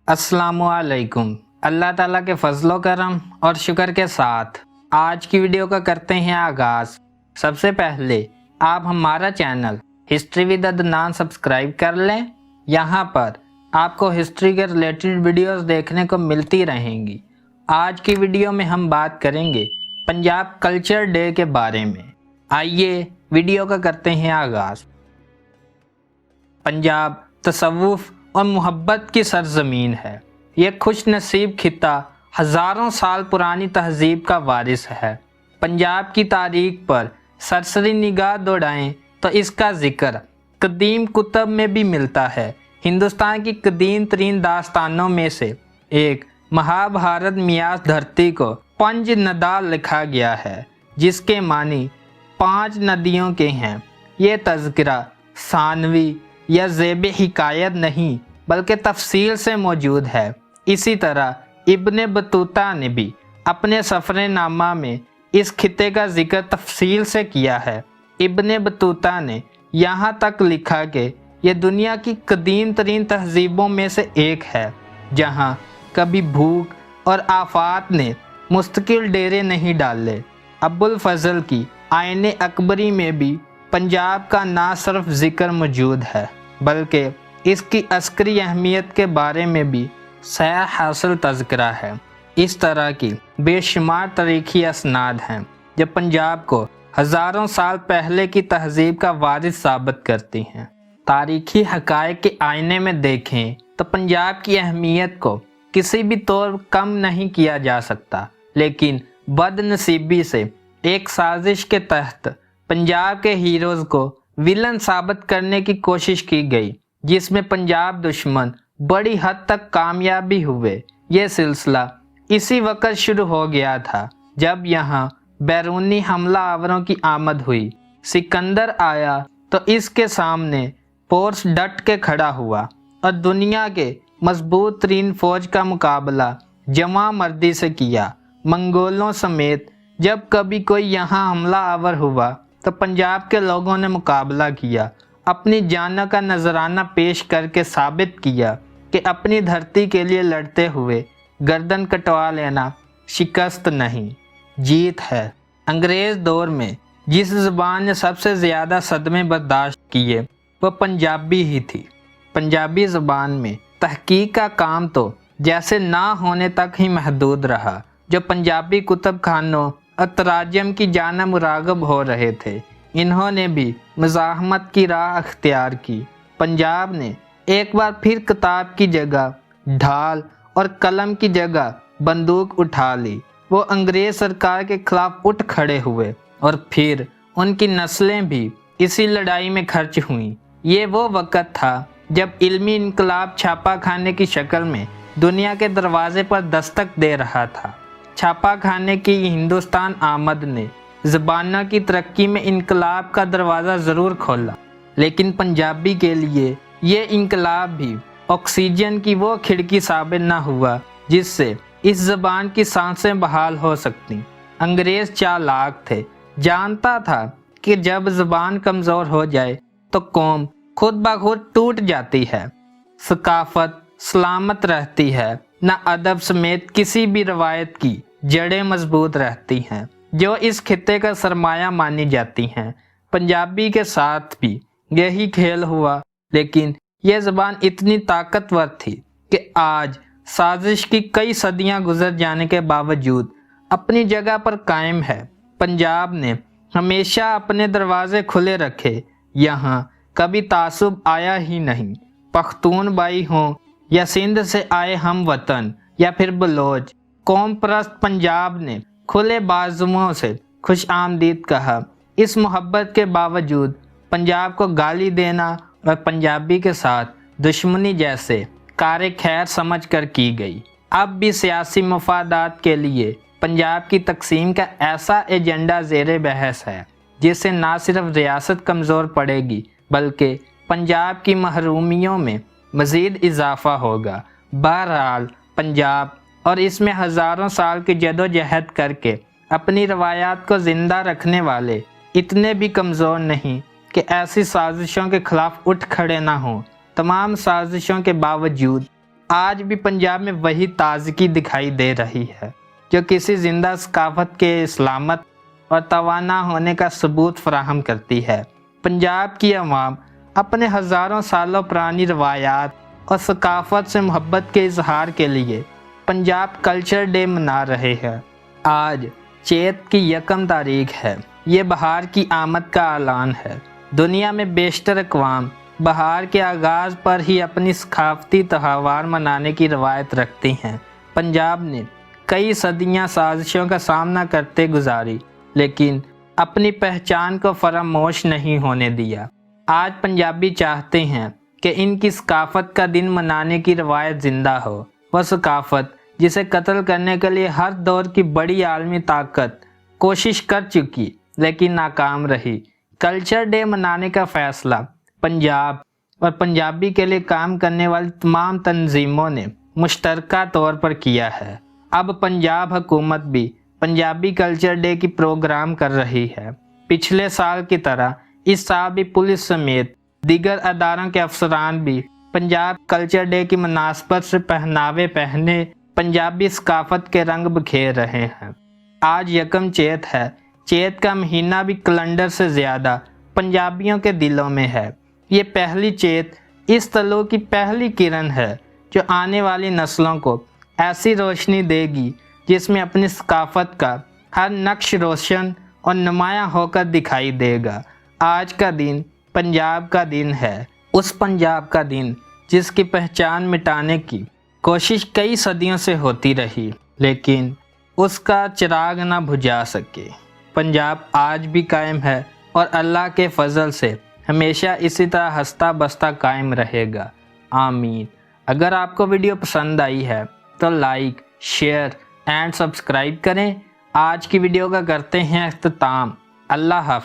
अस्सलाम वालेकुम। अल्लाह ताला के फजलो करम और शुक्र के साथ आज की वीडियो का करते हैं आगाज़। सबसे पहले आप हमारा channel history with Adnan subscribe कर लें। यहाँ पर आपको हिस्ट्री के रिलेटेड वीडियोस देखने को मिलती रहेंगी। आज की वीडियो में हम बात करेंगे पंजाब कल्चर डे के बारे में। आइए वीडियो का करते हैं आगाज़। पंजाब तसव्वुफ़ और मोहब्बत की सरजमीन है। ये खुश नसीब खिता हज़ारों साल पुरानी तहजीब का वारिस है। पंजाब की तारीख पर सरसरी निगाह दौड़ाएं तो इसका जिक्र कदीम कुतब में भी मिलता है। हिंदुस्तान की कदीम तरीन दास्तानों में से एक महाभारत मियास धरती को पंज नदा लिखा गया है, जिसके मानी 5 नदियों के हैं। ये तज़किरा सानवी या ज़ेब हिकायत नहीं बल्कि तफसील से मौजूद है। इसी तरह इब्ने बतूता ने भी अपने सफ़र नामा में इस खिते का जिक्र तफसील से किया है। इब्ने बतूता ने यहाँ तक लिखा कि यह दुनिया की कदीम तरीन तहजीबों में से एक है, जहाँ कभी भूख और आफात ने मुस्तकिल डेरे नहीं डाले। अबुल फजल की आईने अकबरी में भी पंजाब का ना सिर्फ जिक्र मौजूद है बल्कि इसकी अस्करी अहमियत के बारे में भी सया हासिल तज़किरा है। इस तरह की बेशुमार तारीखी असनाद हैं जो पंजाब को हज़ारों साल पहले की तहजीब का वारिस साबित करती हैं। तारीखी हक़ाइक़ के आईने में देखें तो पंजाब की अहमियत को किसी भी तौर कम नहीं किया जा सकता, लेकिन बदनसीबी से एक साजिश के तहत पंजाब के हीरोज़ को विलन साबित करने की कोशिश की गई, जिसमें पंजाब दुश्मन बड़ी हद तक कामयाब भी हुए। ये सिलसिला इसी वक्त शुरू हो गया था जब यहाँ बैरूनी हमला आवरों की आमद हुई। सिकंदर आया तो इसके सामने पोर्स डट के खड़ा हुआ और दुनिया के मजबूत तरीन फौज का मुकाबला जमा मर्दी से किया। मंगोलों समेत जब कभी कोई यहाँ हमला आवर हुआ तो पंजाब के लोगों ने मुकाबला किया, अपनी जान का नजराना पेश करके साबित किया कि अपनी धरती के लिए लड़ते हुए गर्दन कटवा लेना शिकस्त नहीं, जीत है। अंग्रेज़ दौर में जिस ज़बान ने सबसे ज़्यादा सदमे बर्दाश्त किए वह पंजाबी ही थी। पंजाबी ज़बान में तहकीक का काम तो जैसे ना होने तक ही महदूद रहा। जो पंजाबी कुतुब खानों और तराजम की जाना मुरागब हो रहे थे, इन्होंने भी मज़ाहमत की राह अख्तियार की। पंजाब ने एक बार फिर किताब की जगह ढाल और कलम की जगह बंदूक उठा ली। वो अंग्रेज़ सरकार के खिलाफ उठ खड़े हुए और फिर उनकी नस्लें भी इसी लड़ाई में खर्च हुईं। ये वो वक़्त था जब इल्मी इनकलाब छापा खाने की शक्ल में दुनिया के दरवाजे पर दस्तक दे रहा था। छापा खाने की हिंदुस्तान आमद ने ज़बाना की तरक्की में इनकलाब का दरवाज़ा ज़रूर खोला, लेकिन पंजाबी के लिए ये इनकलाब भी ऑक्सीजन की वो खिड़की साबित ना हुआ जिससे इस ज़बान की सांसें बहाल हो सकती। अंग्रेज़ चालाक थे, जानता था कि जब ज़बान कमज़ोर हो जाए तो कौम खुद ब खुद टूट जाती है, सकाफ़त सलामत रहती है, ना अदब समेत किसी भी रवायत की जड़ें मजबूत रहती हैं जो इस खिते का सरमाया मानी जाती हैं। पंजाबी के साथ भी यही खेल हुआ, लेकिन यह ज़बान इतनी ताकतवर थी कि आज साजिश की कई सदियां गुजर जाने के बावजूद अपनी जगह पर कायम है। पंजाब ने हमेशा अपने दरवाजे खुले रखे, यहाँ कभी तासुब आया ही नहीं। पख्तून बाई हों या सिंध से आए हम वतन या फिर बलोच, कौम परस्त पंजाब ने खुले बाजुओं से खुश आमदीद कहा। इस मोहब्बत के बावजूद पंजाब को गाली देना और पंजाबी के साथ दुश्मनी जैसे कार्य खैर समझ कर की गई। अब भी सियासी मफादात के लिए पंजाब की तकसीम का ऐसा एजेंडा ज़ेरे बहस है जिससे ना सिर्फ रियासत कमज़ोर पड़ेगी बल्कि पंजाब की महरूमियों में मज़ीद इजाफ़ा होगा। बहरहाल पंजाब और इसमें हज़ारों साल की जदोजहद करके अपनी रवायात को ज़िंदा रखने वाले इतने भी कमज़ोर नहीं कि ऐसी साजिशों के ख़िलाफ़ उठ खड़े ना हों। तमाम साजिशों के बावजूद آج بھی پنجاب میں وہی تازگی دکھائی دے رہی ہے جو کسی زندہ ثقافت کے سلامت اور توانا ہونے کا ثبوت فراہم کرتی ہے۔ پنجاب کی عوام اپنے ہزاروں سالوں پرانی روایات اور ثقافت سے محبت کے اظہار کے لیے پنجاب کلچر ڈے منا رہے ہیں۔ آج چیت کی 1 تاریخ ہے۔ یہ بہار کی آمد کا اعلان ہے۔ دنیا میں بیشتر اقوام بہار کے آغاز پر ہی اپنی ثقافتی تہوار منانے کی روایت رکھتی ہیں۔ پنجاب نے کئی صدیاں سازشوں کا سامنا کرتے گزاری، لیکن اپنی پہچان کو فراموش نہیں ہونے دیا۔ آج پنجابی چاہتے ہیں کہ ان کی ثقافت کا دن منانے کی روایت زندہ ہو۔ وہ ثقافت جسے قتل کرنے کے لیے ہر دور کی بڑی عالمی طاقت کوشش کر چکی لیکن ناکام رہی۔ کلچر ڈے منانے کا فیصلہ پنجاب اور پنجابی کے لیے کام کرنے والی تمام تنظیموں نے مشترکہ طور پر کیا ہے۔ اب پنجاب حکومت بھی پنجابی کلچر ڈے کی پروگرام کر رہی ہے۔ پچھلے سال کی طرح اس سال بھی پولیس سمیت دیگر اداروں کے افسران بھی پنجاب کلچر ڈے کی مناسبت سے پہناوے پہنے پنجابی ثقافت کے رنگ بکھیر رہے ہیں۔ آج 1 چیت ہے۔ چیت کا مہینہ بھی کیلنڈر سے زیادہ پنجابیوں کے دلوں میں ہے۔ یہ پہلی چیت اس طلوع کی پہلی کرن ہے جو آنے والی نسلوں کو ایسی روشنی دے گی جس میں اپنی ثقافت کا ہر نقش روشن اور نمایاں ہو کر دکھائی دے گا۔ آج کا دن پنجاب کا دن ہے، اس پنجاب کا دن جس کی پہچان مٹانے کی کوشش کئی صدیوں سے ہوتی رہی لیکن اس کا چراغ نہ بجھا سکے۔ پنجاب آج بھی قائم ہے اور اللہ کے فضل سے ہمیشہ اسی طرح ہنستا بستا قائم رہے گا۔ آمین۔ اگر آپ کو ویڈیو پسند آئی ہے تو لائک، شیئر اینڈ سبسکرائب کریں۔ آج کی ویڈیو کا کرتے ہیں اختتام۔ اللہ حافظ۔